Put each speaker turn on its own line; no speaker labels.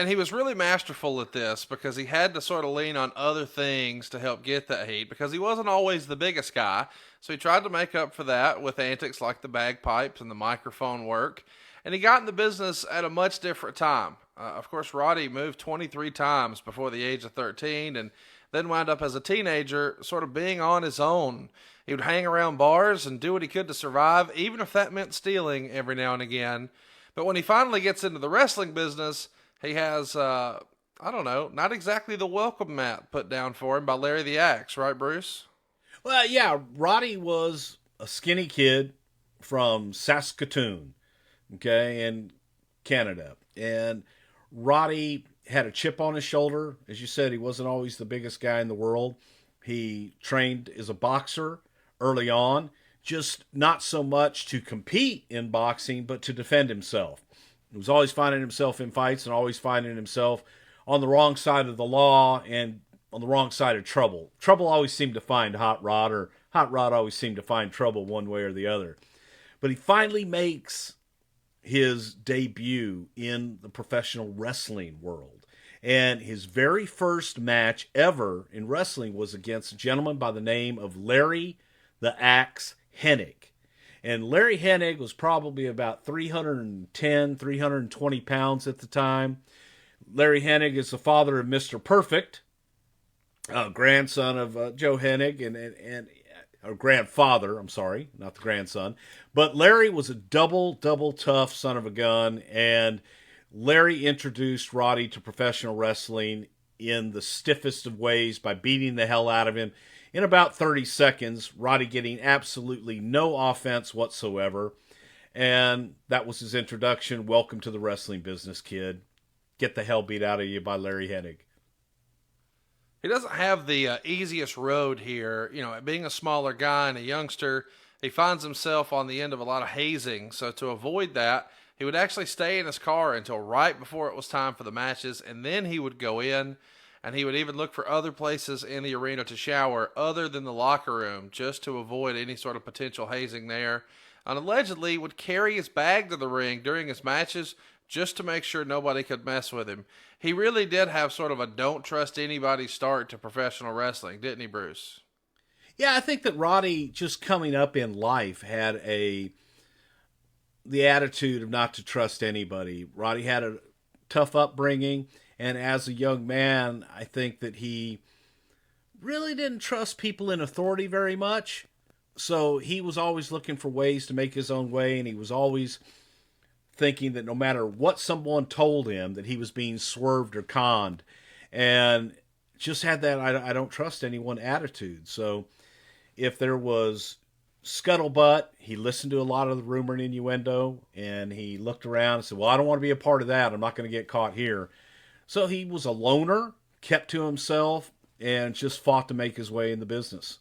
And he was really masterful at this because he had to sort of lean on other things to help get that heat because he wasn't always the biggest guy. So he tried to make up for that with antics like the bagpipes and the microphone work. And he got in the business at a much different time. Of course, Roddy moved 23 times before the age of 13 and then wound up as a teenager sort of being on his own. He would hang around bars and do what he could to survive, even if that meant stealing every now and again. But when he finally gets into the wrestling business, he has, not exactly the welcome mat put down for him by Larry the Axe, right, Bruce?
Well, yeah, Roddy was a skinny kid from Saskatoon, okay, in Canada. And Roddy had a chip on his shoulder. As you said, he wasn't always the biggest guy in the world. He trained as a boxer early on, just not so much to compete in boxing, but to defend himself. He was always finding himself in fights and always finding himself on the wrong side of the law and on the wrong side of trouble. Trouble always seemed to find Hot Rod, or Hot Rod always seemed to find trouble one way or the other. But he finally makes his debut in the professional wrestling world. And his very first match ever in wrestling was against a gentleman by the name of Larry the Axe Hennig. And Larry Hennig was probably about 310, 320 pounds at the time. Larry Hennig is the father of Mr. Perfect, grandson of Joe Hennig, and or grandfather, I'm sorry, not the grandson. But Larry was a double tough son of a gun, and Larry introduced Roddy to professional wrestling in the stiffest of ways by beating the hell out of him. In about 30 seconds, Roddy getting absolutely no offense whatsoever. And that was his introduction. Welcome to the wrestling business, kid. Get the hell beat out of you by Larry Hennig.
He doesn't have the easiest road here. You know, being a smaller guy and a youngster, he finds himself on the end of a lot of hazing. So to avoid that, he would actually stay in his car until right before it was time for the matches. And then he would go in. And he would even look for other places in the arena to shower other than the locker room just to avoid any sort of potential hazing there. And allegedly would carry his bag to the ring during his matches just to make sure nobody could mess with him. He really did have sort of a don't trust anybody start to professional wrestling, didn't he, Bruce?
Yeah, I think that Roddy, just coming up in life, had the attitude of not to trust anybody. Roddy had a tough upbringing. And as a young man, I think that he really didn't trust people in authority very much. So he was always looking for ways to make his own way, and he was always thinking that no matter what someone told him, that he was being swerved or conned. And just had that I don't trust anyone attitude. So if there was scuttlebutt, he listened to a lot of the rumor and innuendo, and he looked around and said, well, I don't want to be a part of that. I'm not going to get caught here. So he was a loner, kept to himself, and just fought to make his way in the business.